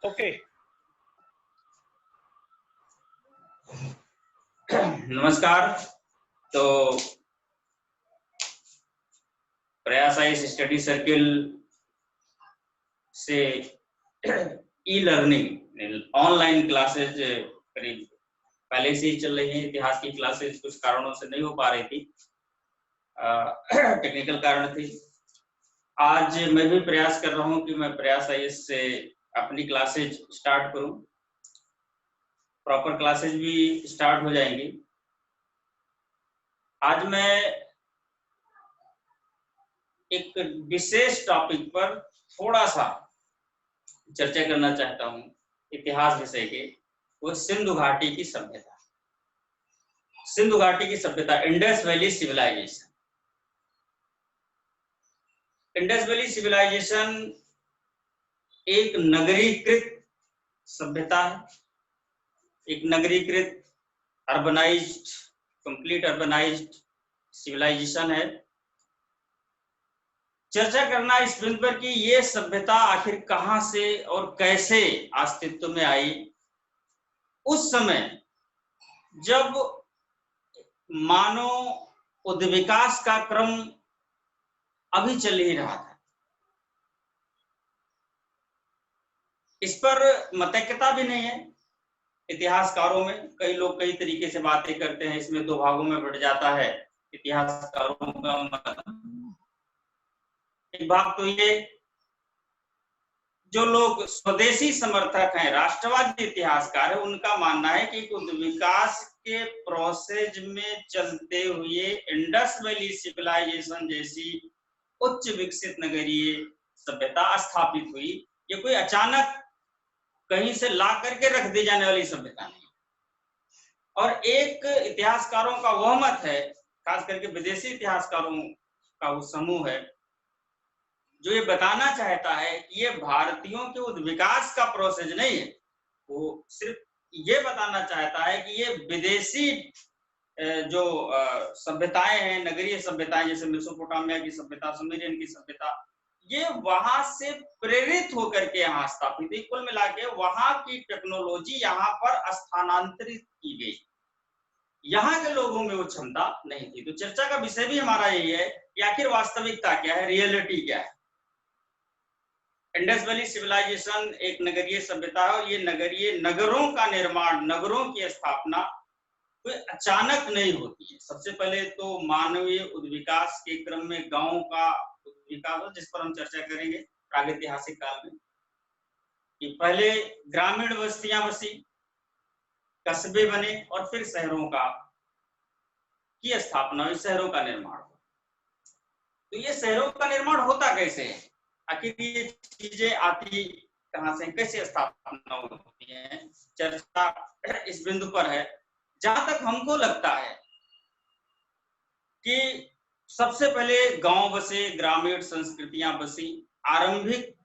Okay. नमस्कार। तो प्रयास आईएएस स्टडी सर्किल से ई लर्निंग ऑनलाइन क्लासेज करीब पहले से ही चल रही हैं। इतिहास की क्लासेज कुछ कारणों से नहीं हो पा रही थी, टेक्निकल कारण थी। आज मैं भी प्रयास कर रहा हूं कि मैं प्रयास आईएएस से अपनी क्लासेज स्टार्ट करूं। प्रॉपर क्लासेज भी स्टार्ट हो जाएंगी। आज मैं एक विशेष टॉपिक पर थोड़ा सा चर्चा करना चाहता हूं, इतिहास विषय के। वो सिंधु घाटी की सभ्यता। सिंधु घाटी की सभ्यता, Indus Valley civilisation. Indus Valley civilisation एक नगरीकृत सभ्यता है, एक नगरीकृत अर्बनाइज्ड, कंप्लीट अर्बनाइज्ड सिविलाइजेशन है। चर्चा करना इस बिंदु पर कि ये सभ्यता आखिर कहां से और कैसे अस्तित्व में आई, उस समय जब मानव उद्विकास का क्रम अभी चल ही रहा था। इस पर मतैक्यता भी नहीं है इतिहासकारों में। कई लोग कई तरीके से बातें करते हैं, इसमें दो भागों में बट जाता है इतिहासकारों का मत। एक भाग तो ये, जो लोग स्वदेशी समर्थक हैं, राष्ट्रवादी इतिहासकार है, उनका मानना है कि विकास के प्रोसेस में चलते हुए इंडस वैली सिविलाइजेशन जैसी उच्च विकसित नगरीय सभ्यता स्थापित हुई। ये कोई अचानक कहीं से ला करके रख दी जाने वाली सभ्यता नहीं। और एक इतिहासकारों का वह मत है, खास करके विदेशी इतिहासकारों का वो समूह है, जो ये बताना चाहता है कि ये भारतीयों के उद्विकास का प्रोसेस नहीं है। वो सिर्फ ये बताना चाहता है कि ये विदेशी जो सभ्यताएं हैं, नगरीय सभ्यताएं, जैसे मेसोपोटामिया की सभ्यता, सुमेरियन की सभ्यता, ये वहां से प्रेरित होकर के यहाँ स्थापित हुई। कुल मिला के वहां की टेक्नोलॉजी यहाँ पर स्थानांतरित की गई, यहाँ के लोगों में वो क्षमता नहीं थी। तो चर्चा का विषय भी हमारा यही है कि आखिर वास्तविकता क्या है, रियलिटी क्या है। इंडस वैली सिविलाइजेशन एक नगरीय सभ्यता है, और ये नगरीय नगरों का निर्माण, नगरों की स्थापना कोई अचानक नहीं होती है। सबसे पहले तो मानवीय उद्विकास के क्रम में गांवों का उद्विकास, जिस पर हम चर्चा करेंगे प्रागैतिहासिक काल में, कि पहले ग्रामीण बस्तियां बसी, कस्बे बने, और फिर शहरों की स्थापना हुई, शहरों का निर्माण हुआ। तो ये शहरों का निर्माण होता कैसे है, आखिर ये चीजें आती कहां से, कैसे स्थापना होती है, चर्चा इस बिंदु पर है। जहां तक हमको लगता है कि सबसे पहले गांव बसे, ग्रामीण संस्कृतियां बसी, आरंभिक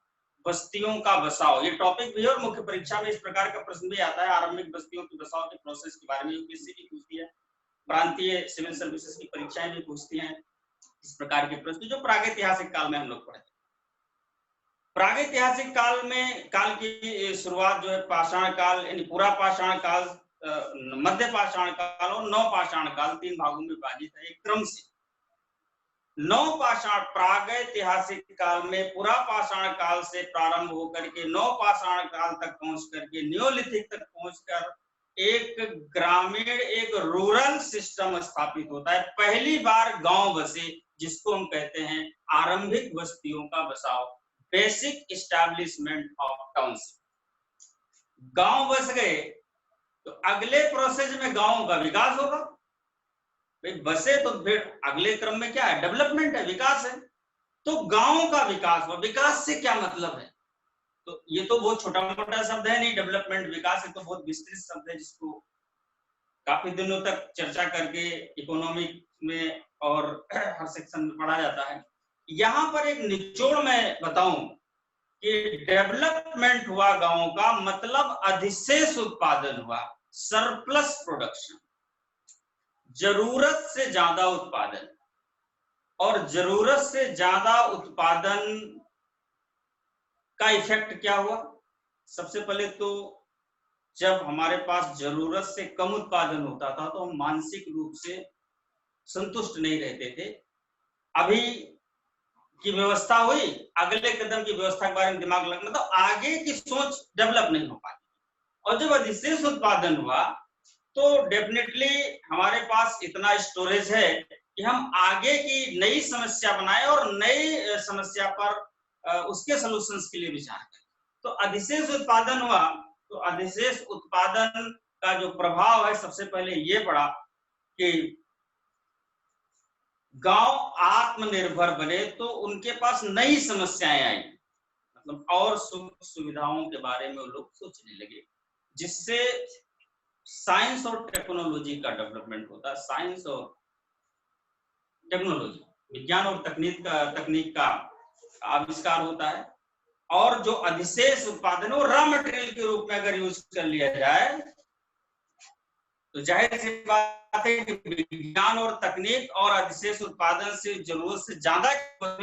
बस्तियों का बसाव, ये टॉपिक भी है और मुख्य परीक्षा में इस प्रकार का प्रश्न भी आता है। आरंभिक बस्तियों के बसाव के प्रोसेस के बारे में यूपीएससी भी पूछती है, प्रांतीय सिविल सर्विसेज की परीक्षाएं भी पूछती हैं इस प्रकार के प्रश्न, जो प्रागैतिहासिक काल में हम लोग पढ़े। प्रागैतिहासिक काल में, काल की शुरुआत जो है पाषाण काल, यानी पूरा पाषाण काल, मध्य पाषाण काल और नवपाषाण काल, तीन भागों में विभाजित है एक क्रम से। नवपाषाण प्रागैतिहासिक काल में पूरा पाषाण काल से प्रारंभ होकर के नवपाषाण काल तक पहुंच करके नियोलिथिक तक पहुंचकर एक ग्रामीण, एक रूरल सिस्टम स्थापित होता है। पहली बार गांव बसे, जिसको हम कहते हैं आरंभिक बस्तियों का बसाव, बेसिक एस्टैब्लिशमेंट ऑफ टाउनशिप। गांव बस गए तो अगले प्रोसेस में गांवों का विकास होगा। भाई बसे तो फिर अगले क्रम में क्या है, डेवलपमेंट है, विकास है। तो गांवों का विकास हुआ। विकास से क्या मतलब है, तो ये तो बहुत छोटा मोटा शब्द है नहीं, डेवलपमेंट, विकास है तो बहुत विस्तृत शब्द है, जिसको काफी दिनों तक चर्चा करके इकोनॉमिक में और हर सेक्शन में पढ़ा जाता है। यहाँ पर एक निचोड़ मैं बताऊं कि डेवलपमेंट हुआ गांवों का, मतलब अधिशेष उत्पादन हुआ, सरप्लस प्रोडक्शन, जरूरत से ज्यादा उत्पादन। और जरूरत से ज्यादा उत्पादन का इफेक्ट क्या हुआ, सबसे पहले तो जब हमारे पास जरूरत से कम उत्पादन होता था तो हम मानसिक रूप से संतुष्ट नहीं रहते थे। अभी की व्यवस्था हुई, अगले कदम की व्यवस्था के बारे में दिमाग लगना, तो आगे की सोच डेवलप नहीं हो पाती। और जब अधिशेष उत्पादन हुआ तो डेफिनेटली हमारे पास इतना स्टोरेज है कि हम आगे की नई समस्या बनाए और नई समस्या पर उसके सॉल्यूशंस के लिए विचार करें। तो अधिशेष उत्पादन हुआ तो अधिशेष उत्पादन का जो प्रभाव है, सबसे पहले ये पड़ा कि गांव आत्मनिर्भर बने तो उनके पास नई समस्याएं आई, मतलब और सुख सुविधाओं के बारे में वो लोग सोचने लगे, जिससे साइंस और टेक्नोलॉजी का डेवलपमेंट होता है। साइंस और टेक्नोलॉजी, विज्ञान और तकनीक का आविष्कार होता है। और जो अधिशेष उत्पादन है वो रॉ मटेरियल के रूप में अगर यूज कर लिया जाए तो जाहिर सी बात है कि विज्ञान और तकनीक और अधिशेष उत्पादन से जरूरत से ज्यादा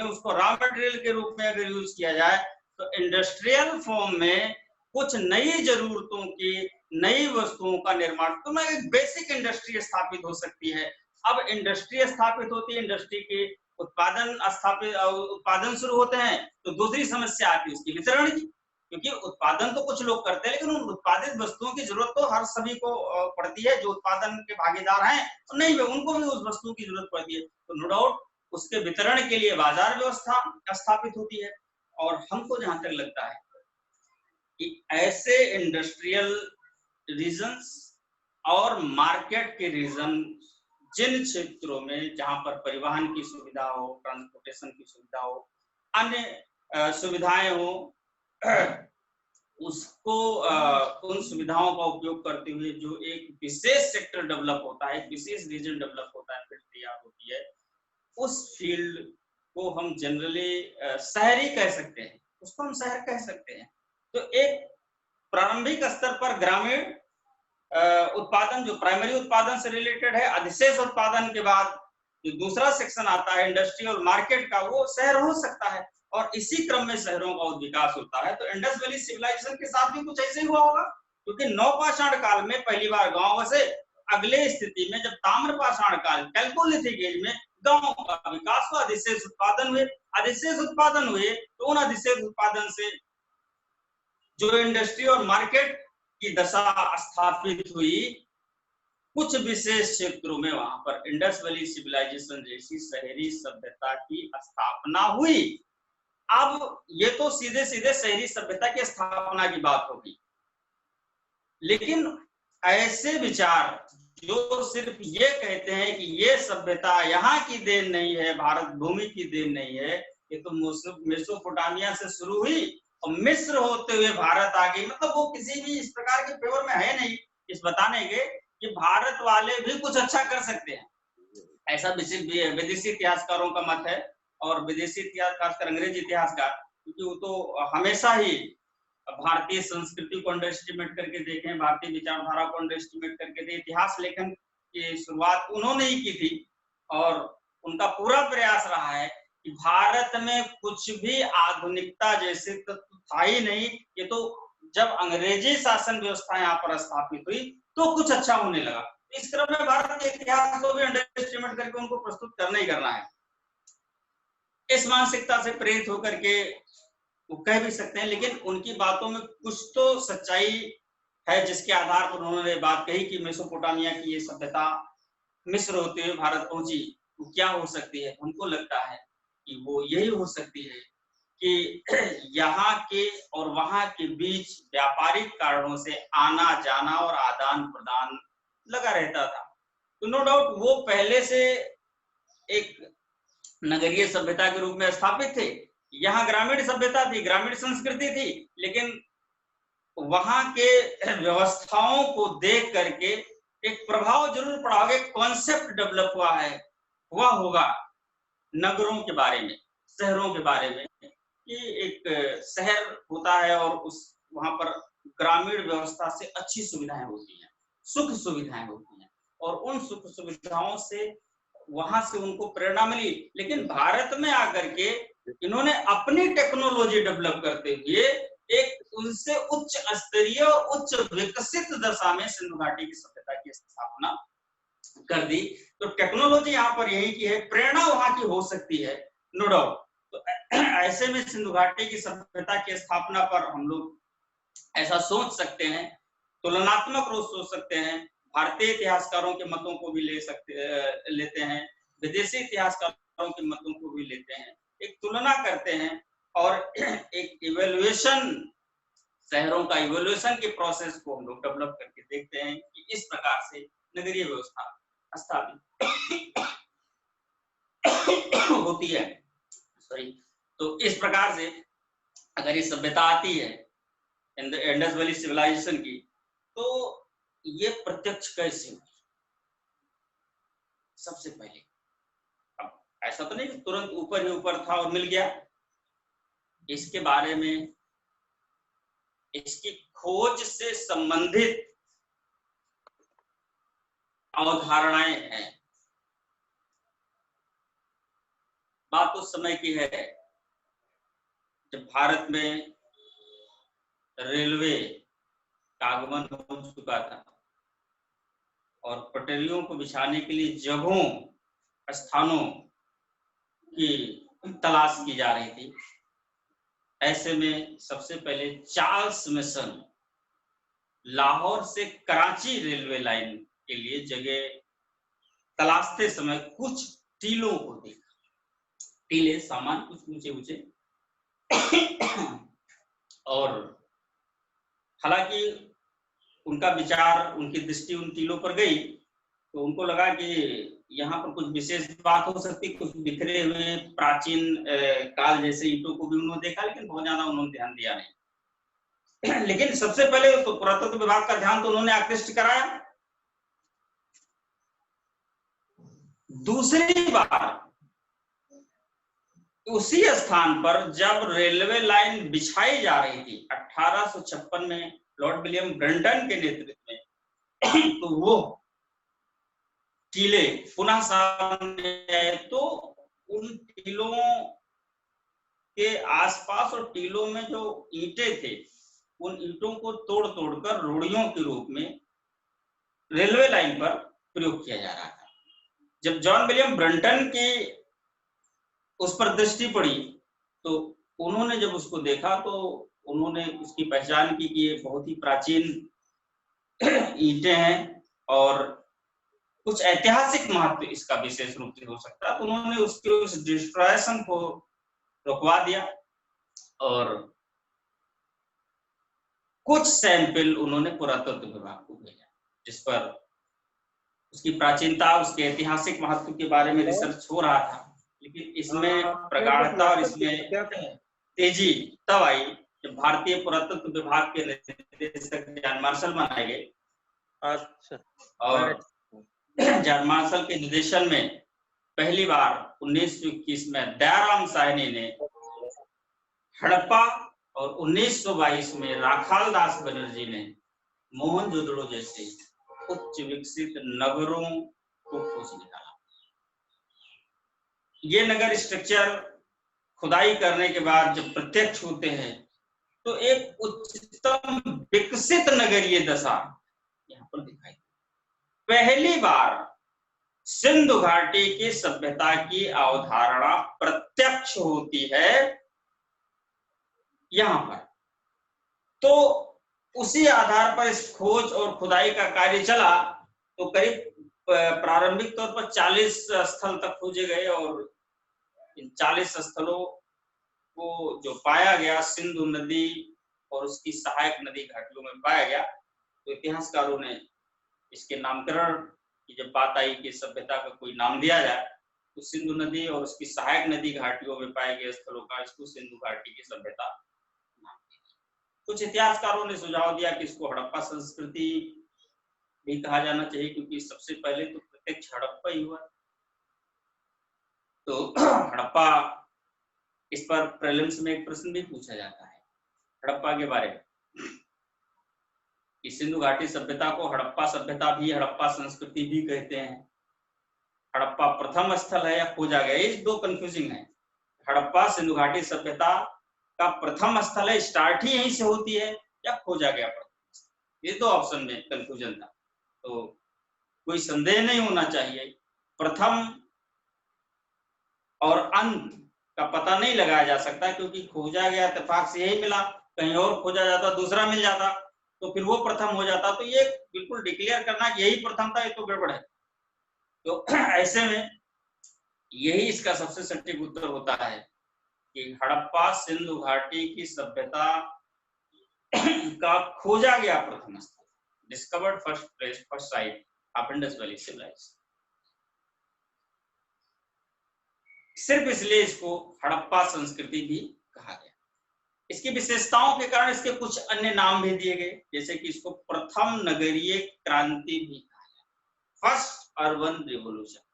उसको रॉ मटेरियल के रूप में अगर यूज किया जाए तो इंडस्ट्रियल फॉर्म में कुछ नई जरूरतों की नई वस्तुओं का निर्माण, तो मैं एक बेसिक इंडस्ट्री स्थापित हो सकती है। अब इंडस्ट्री स्थापित होती है, इंडस्ट्री के उत्पादन शुरू होते हैं तो दूसरी समस्या आती है उसकी वितरण की, क्योंकि उत्पादन तो कुछ लोग करते हैं लेकिन उन उत्पादित वस्तुओं की जरूरत तो हर सभी को पड़ती है। जो उत्पादन के भागीदार हैं तो नहीं वे, उनको भी उस वस्तु की जरूरत पड़ती है, तो नो डाउट उसके वितरण के लिए बाजार व्यवस्था स्थापित होती है। और हमको जहां तक लगता है कि ऐसे इंडस्ट्रियल रीजन्स और मार्केट के रीजन जिन क्षेत्रों में जहां पर परिवहन की सुविधा हो, ट्रांसपोर्टेशन की सुविधा हो, अन्य सुविधाएं हो, उसको उन सुविधाओं का उपयोग करते हुए जो एक विशेष सेक्टर डेवलप होता है, एक विशेष रीजन डेवलप होता है, फील्ड तैयार होती है, उस फील्ड को हम जनरली शहरी कह सकते हैं, उसको हम शहर कह सकते हैं। तो एक प्रारंभिक स्तर पर ग्रामीण उत्पादन जो प्राइमरी उत्पादन से रिलेटेड है, अधिशेष उत्पादन के बाद जो दूसरा सेक्शन आता है इंडस्ट्रियल मार्केट का, वो शहर हो सकता है और इसी क्रम में शहरों का विकास होता है। तो इंडस वैली सिविलाइजेशन के साथ भी कुछ ऐसे ही हुआ होगा, क्योंकि नवपाषाण काल में पहली बार गांव बसे, अगले स्थिति में जब ताम्रपाषाण काल कैल्कोलिथिक एज में गांव का विकास हुआ, अधिशेष उत्पादन हुए, अधिशेष उत्पादन हुए तो उन अधिशेष उत्पादन से जो इंडस्ट्री और मार्केट की दशा स्थापित हुई, कुछ विशेष क्षेत्रों में वहां पर इंडस वैली सिविलाइजेशन जैसी शहरी सभ्यता की स्थापना हुई। अब ये तो सीधे सीधे शहरी सभ्यता की स्थापना की बात होगी, लेकिन ऐसे विचार जो सिर्फ ये कहते हैं कि ये सभ्यता यहाँ की देन नहीं है, भारत भूमि की देन नहीं है, ये तो मेसोपोटामिया से शुरू हुई और मिस्र होते हुए भारत आ गई, मतलब वो किसी भी इस प्रकार के फेवर में है नहीं इस बताने के कि भारत वाले भी कुछ अच्छा कर सकते हैं। ऐसा विदेशी इतिहासकारों का मत है, और विदेशी इतिहास खासकर अंग्रेजी इतिहासकार, क्योंकि वो तो हमेशा ही भारतीय संस्कृति को अंडर एस्टिमेट करके देखें, भारतीय विचारधारा को अंडर एस्टिमेट करके देखें। इतिहास लेखन की शुरुआत उन्होंने ही की थी और उनका पूरा प्रयास रहा है कि भारत में कुछ भी आधुनिकता जैसे तत्व था ही नहीं, ये तो जब अंग्रेजी शासन व्यवस्था यहाँ पर स्थापित हुई तो कुछ अच्छा होने लगा। इस क्रम में भारत के इतिहास को भी अंडर एस्टिमेट करके उनको प्रस्तुत करना ही करना है। इस मानसिकता से प्रेरित होकर के वो कह भी सकते हैं, लेकिन उनकी बातों में कुछ तो सच्चाई है जिसके आधार पर उन्होंने बात कही कि मेसोपोटामिया की ये सभ्यता मिस्र होते हुए भारत पहुंची, वो क्या हो सकती है। उनको लगता है कि वो यही हो सकती है कि यहाँ के और वहां के बीच व्यापारिक कारणों से आना जाना और आदान प्रदान लगा रहता था। तो नो डाउट वो पहले से एक नगरीय सभ्यता के रूप में स्थापित थे, यहाँ ग्रामीण सभ्यता थी, ग्रामीण संस्कृति थी, लेकिन वहां के व्यवस्थाओं को देख करके एक प्रभाव जरूर पड़ा होगा, एक कॉन्सेप्ट डेवलप हुआ होगा नगरों के बारे में, शहरों के बारे में, कि एक शहर होता है और उस वहां पर ग्रामीण व्यवस्था से अच्छी सुविधाएं होती हैं, सुख सुविधाएं होती हैं, और उन सुख सुविधाओं से वहां से उनको प्रेरणा मिली। लेकिन भारत में आकर के इन्होंने अपनी टेक्नोलॉजी डेवलप करते हुए एक उनसे उच्च स्तरीय और उच्च विकसित दशा में सिंधु घाटी की सभ्यता की स्थापना कर दी। तो टेक्नोलॉजी यहाँ पर यही की है, प्रेरणा वहां की हो सकती है, नो डाउट। तो ऐसे में सिंधु घाटी की सभ्यता की स्थापना पर हम लोग ऐसा सोच सकते हैं, तुलनात्मक रूप सोच सकते हैं, भारतीय इतिहासकारों के मतों को भी लेते हैं, विदेशी इतिहासकारों के मतों को भी लेते हैं, एक तुलना करते हैं और एक इवेल्युएशन, शहरों का इवेल्युएशन के प्रोसेस को हम लोग डेवलप करके देखते हैं कि इस प्रकार से नगरीय व्यवस्था स्थापित होती है। सॉरी, तो इस प्रकार से अगर ये सभ्यता आती है इंडस वैली सिविलाइजेशन की, तो ये प्रत्यक्ष कैसे हुई? सबसे पहले, अब ऐसा तो नहीं तुरंत ऊपर ही ऊपर था और मिल गया, इसके बारे में, इसकी खोज से संबंधित अवधारणाएं हैं। बात उस समय की है जब भारत में रेलवे का आगमन हो चुका था और पटरियों को बिछाने के लिए जगहों, स्थानों की तलाश की जा रही थी। ऐसे में सबसे पहले चार्ल्स मिशन लाहौर से कराची रेलवे लाइन के लिए जगह तलाशते समय कुछ टीलों को देखा। टीले सामान कुछ ऊंचे ऊंचे और हालांकि उनका विचार, उनकी दृष्टि उन टीलों पर गई तो उनको लगा कि यहाँ पर कुछ विशेष बात हो सकती, कुछ बिखरे हुए प्राचीन काल जैसे ईंटों को भी उन्होंने देखा, लेकिन बहुत ज्यादा उन्होंने ध्यान दिया नहीं। लेकिन सबसे पहले तो पुरातत्व विभाग का ध्यान तो उन्होंने आकृष्ट कराया। दूसरी बार उसी स्थान पर जब रेलवे लाइन बिछाई जा रही थी 1856 में लॉर्ड विलियम ब्रेंटन के नेतृत्व में, तो वो टीले पुनः सामने आए। तो उन टीलों के आसपास और टीलों में जो ईंटें थे, उन ईंटों को तोड़ तोड़कर रोड़ियों के रूप में रेलवे लाइन पर प्रयोग किया जा रहा था। जब जॉन विलियम ब्रेंटन की उस पर दृष्टि पड़ी तो उन्होंने जब उसको देखा तो उन्होंने उसकी पहचान की कि ये बहुत ही प्राचीन ईंटें हैं और कुछ ऐतिहासिक महत्व इसका विशेष रूप से हो सकता है। तो उन्होंने उसके उस डिस्ट्रॉयशन को रुकवा दिया और कुछ सैंपल उन्होंने पुरातत्व विभाग को भेजा, जिस पर उसकी प्राचीनता, उसके ऐतिहासिक महत्व के बारे में रिसर्च हो रहा था। लेकिन इसमें प्रगाढ़ता और इसमें तेजी तब आई जब भारतीय पुरातत्व विभाग के निदेशक जॉन मार्शल बनाए गए। अच्छा। और जॉन मार्शल के निर्देशन में पहली बार 1921 में दयाराम साहनी ने हड़प्पा और 1922 में राखाल दास बनर्जी ने मोहनजोदड़ो जैसे उच्च विकसित नगरों को खोज निकाला। ये नगर स्ट्रक्चर खुदाई करने के बाद जब प्रत्यक्ष होते हैं तो एक उच्चतम विकसित नगरीय दशा यहाँ पर दिखाई। पहली बार सिंधु घाटी की सभ्यता की अवधारणा प्रत्यक्ष होती है यहाँ पर। तो उसी आधार पर इस खोज और खुदाई का कार्य चला। तो करीब प्रारंभिक तौर पर 40 स्थल तक खोजे गए और इन 40 स्थलों को जो पाया गया सिंधु नदी और उसकी सहायक नदी घाटियों में पाया गया। तो इतिहासकारों ने इसके नामकरण की जब बात आई कि सभ्यता का कोई नाम दिया जाए तो सिंधु नदी और उसकी सहायक नदी घाटियों में पाए गए स्थलों का इसको सिंधु घाटी की सभ्यता नाम दिया। कुछ इतिहासकारों ने सुझाव दिया कि इसको हड़प्पा संस्कृति भी कहा जाना चाहिए, क्योंकि सबसे पहले तो प्रत्यक्ष हड़प्पा ही हुआ। तो हड़प्पा, इस पर प्रीलिम्स में एक प्रश्न भी पूछा जाता है हड़प्पा के बारे में कि सिंधु घाटी सभ्यता को हड़प्पा सभ्यता भी, हड़प्पा संस्कृति भी कहते हैं। हड़प्पा प्रथम स्थल है या खोजा गया, ये दो कंफ्यूजिंग है। हड़प्पा सिंधु घाटी सभ्यता का प्रथम स्थल है, स्टार्ट ही यहीं से होती है, या खोजा गया प्रथम। ये 2 ऑप्शन में कंफ्यूजन था, तो कोई संदेह नहीं होना चाहिए। प्रथम और अंत का पता नहीं लगाया जा सकता, क्योंकि खोजा गया इत्तेफाक से यही मिला, कहीं और खोजा जाता दूसरा मिल जाता तो फिर वो प्रथम हो जाता। तो ये बिल्कुल डिक्लेयर करना कि यही प्रथम था, ये तो गड़बड़ है। तो ऐसे में यही इसका सबसे सटीक उत्तर होता है कि हड़प्पा सिंधु घाटी की सभ्यता का खोजा गया प्रथम स्थल, discovered first place, first site of Indus Valley civilisation. सिर्फ इसलिए इसको हड़प्पा संस्कृति भी कहा गया। इसकी विशेषताओं के कारण इसके कुछ अन्य नाम भी दिए गए, जैसे कि इसको प्रथम नगरीय क्रांति भी कहा गया, फर्स्ट अर्बन रिवॉल्यूशन।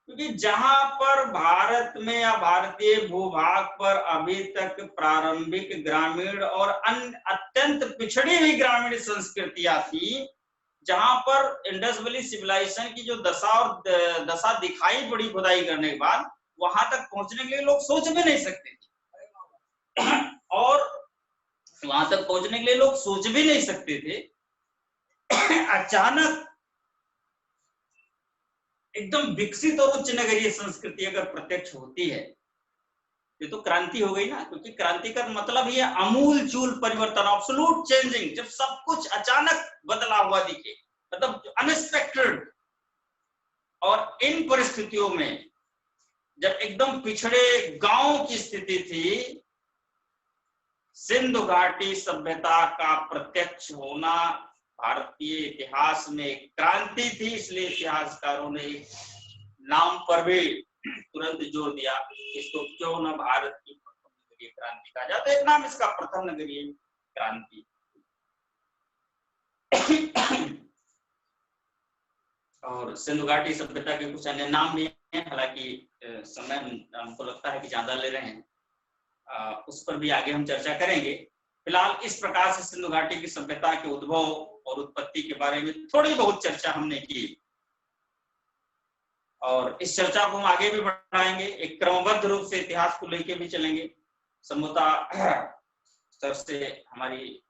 क्योंकि जहां पर भारत में या भारतीय भूभाग पर अभी तक प्रारंभिक ग्रामीण और अन्य अत्यंत पिछड़ी हुई ग्रामीण संस्कृतियां थी, जहां पर इंडस वैली सिविलाइजेशन की जो दशा दिखाई पड़ी खुदाई करने के बाद, वहां तक पहुंचने के लिए लोग सोच भी नहीं सकते थे और वहां तक पहुंचने के लिए लोग सोच भी नहीं सकते थे। अचानक एकदम विकसित और उच्च नगरीय संस्कृति अगर प्रत्यक्ष होती है, ये तो क्रांति हो गई ना, क्योंकि क्रांति का मतलब ये अमूल चूल परिवर्तन, एब्सोल्यूट चेंजिंग, जब सब कुछ अचानक बदला हुआ दिखे, मतलब अनएक्सपेक्टेड। और इन परिस्थितियों में जब एकदम पिछड़े गांव की स्थिति थी, सिंधु घाटी सभ्यता का प्रत्यक्ष होना भारतीय इतिहास में क्रांति थी। इसलिए इतिहासकारों ने नाम पर भी तुरंत जोर दिया, इसको क्यों न भारत की प्रथम नगरीय क्रांति कहा जाए, तो एक नाम इसका प्रथम नगरीय क्रांति। और सिंधु घाटी सभ्यता के कुछ अन्य नाम भी हैं, हालांकि समय हमको लगता है कि ज्यादा ले रहे हैं, उस पर भी आगे हम चर्चा करेंगे। फिलहाल इस प्रकार से सिंधु घाटी की सभ्यता के उद्भव और उत्पत्ति के बारे में थोड़ी बहुत चर्चा हमने की, और इस चर्चा को हम आगे भी बढ़ाएंगे, एक क्रमबद्ध रूप से इतिहास को लेके भी चलेंगे। समूहता स्तर से हमारी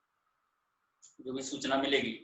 जो भी सूचना मिलेगी